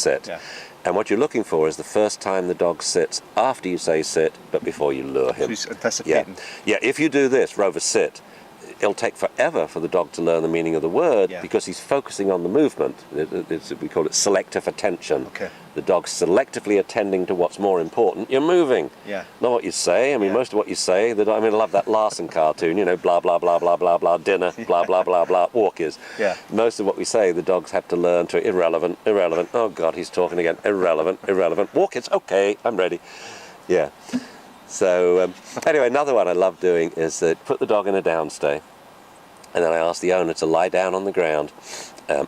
sit. Yeah. And what you're looking for is the first time the dog sits after you say sit, but before you lure him. So he's anticipating. Yeah, if you do this, Rover sit, it'll take forever for the dog to learn the meaning of the word because he's focusing on the movement. We call it selective attention. Okay. The dog's selectively attending to what's more important. You're moving. Yeah. Not what you say. I mean, most of what you say, I love that Larson cartoon, blah, blah, blah, blah, blah, blah, dinner, blah, blah, blah, blah, walkers. Yeah. Most of what we say, the dogs have to learn to irrelevant, irrelevant. Oh, God, he's talking again. Irrelevant, irrelevant. Walkers, okay, I'm ready. Yeah. So, anyway, another one I love doing is put the dog in a downstay, and then I ask the owner to lie down on the ground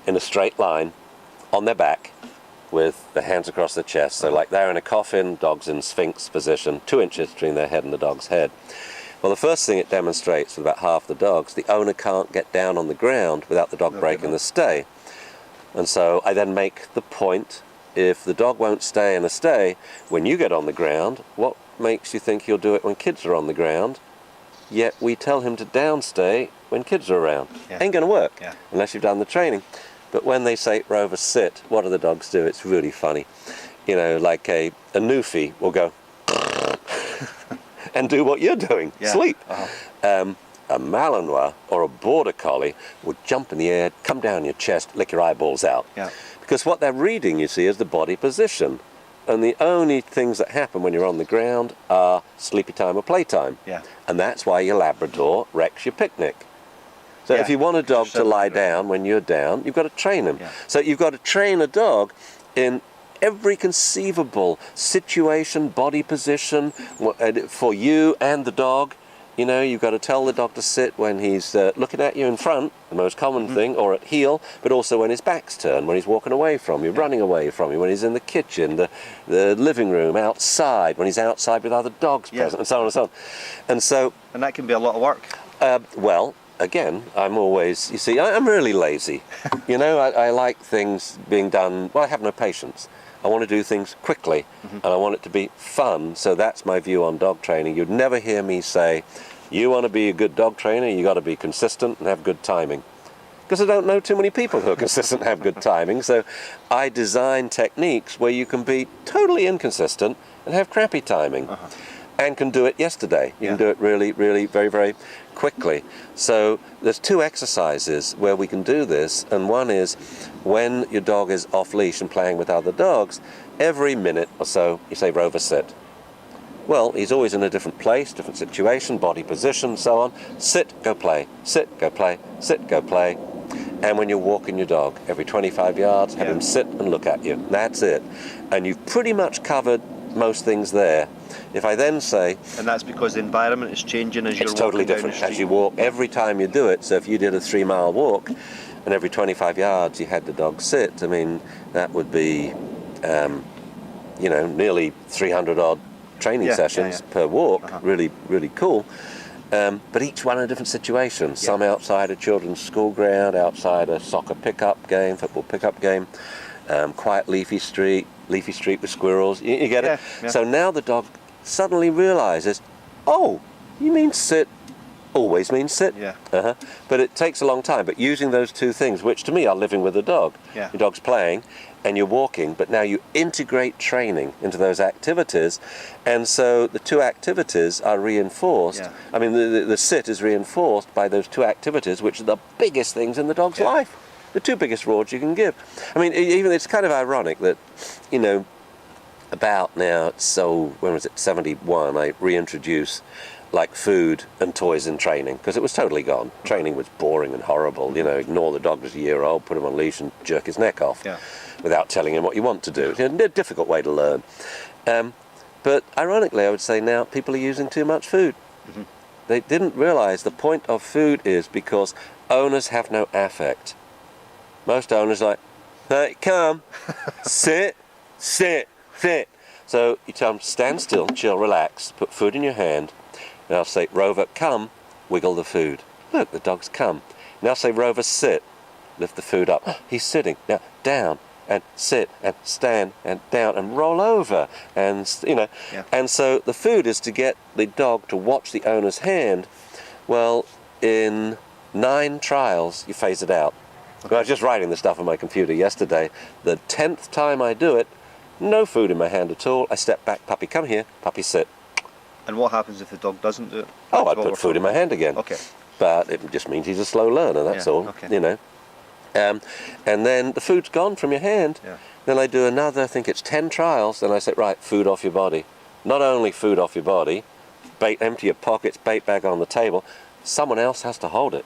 in a straight line on their back with the hands across their chest. So like they're in a coffin, dog's in sphinx position, 2 inches between their head and the dog's head. Well, the first thing it demonstrates with about half the dogs, the owner can't get down on the ground without the dog breaking the stay. And so I then make the point, if the dog won't stay in a stay, when you get on the ground, what makes you think he'll do it when kids are on the ground? Yet we tell him to downstay when kids are around. Ain't going to work unless you've done the training. But when they say Rover sit, what do the dogs do? It's really funny. Like a Newfie will go and do what you're doing, sleep. A Malinois or a Border Collie would jump in the air, come down your chest, lick your eyeballs out. Because what they're reading, you see, is the body position. And the only things that happen when you're on the ground are sleepy time or playtime. And that's why your Labrador wrecks your picnic. So if you want a dog to lie down when you're down, you've got to train him. So you've got to train a dog in every conceivable situation, body position, for you and the dog. You've got to tell the dog to sit when he's looking at you in front, the most common thing, or at heel, but also when his back's turned, when he's walking away from you, running away from you, when he's in the kitchen, the living room, outside, when he's outside with other dogs present, and so on and so on. And that can be a lot of work. Well, again, I'm always, you see, I'm really lazy. I like things being done, I have no patience. I want to do things quickly, and I want it to be fun, so that's my view on dog training. You'd never hear me say, you want to be a good dog trainer, you got to be consistent and have good timing. Because I don't know too many people who are consistent and have good timing, so I design techniques where you can be totally inconsistent and have crappy timing. And can do it yesterday. You can do it really, really, very, very quickly. So there's 2 exercises where we can do this, and one is when your dog is off leash and playing with other dogs, every minute or so you say Rover sit. Well, he's always in a different place, different situation, body position, so on. Sit, go play. Sit, go play. Sit, go play. And when you're walking your dog, every 25 yards, have him sit and look at you. That's it. And you've pretty much covered most things there. If I then say... And that's because the environment is changing as you're walking. It's totally different as you walk. Every time you do it, so if you did a 3-mile walk and every 25 yards you had the dog sit, I mean, that would be, nearly 300-odd training sessions per walk. Really, really cool. But each one in a different situation. Some outside a children's school ground, outside a soccer pickup game, football pickup game, quiet leafy street with squirrels. You get it? So now the dog suddenly realizes, oh, you mean sit always means sit. But it takes a long time. But using those 2 things, which to me are living with the dog. Your dog's playing and you're walking, but now you integrate training into those activities, and so the 2 activities are reinforced. I mean, the sit is reinforced by those 2 activities, which are the biggest things in the dog's life. The 2 biggest rewards you can give. I mean, even it's kind of ironic that, about now, so when was it, 71, I reintroduce like food and toys in training, because it was totally gone. Training was boring and horrible. Ignore the dog as a year old, put him on leash and jerk his neck off without telling him what you want to do. It's a difficult way to learn. But ironically, I would say now people are using too much food. They didn't realize the point of food is because owners have no affect. Most owners are like, hey, come, sit. So you tell them, stand still, chill, relax, put food in your hand. Now say, Rover, come, wiggle the food. Look, the dog's come. Now say, Rover, sit, lift the food up. He's sitting. Now down and sit and stand and down and roll over. And, and so the food is to get the dog to watch the owner's hand. Well, in 9 trials, you phase it out. I was just writing the stuff on my computer yesterday. The 10th time I do it, no food in my hand at all. I step back, puppy, come here, puppy, sit. And what happens if the dog doesn't do it? Oh, I That's what put we're food in my talking hand again. about. Okay. But it just means he's a slow learner, that's Yeah, all, okay. you know. And then the food's gone from your hand. Yeah. Then I do another, I think it's 10 trials. Then I say, right, food off your body. Not only food off your body, empty your pockets, bait bag on the table. Someone else has to hold it.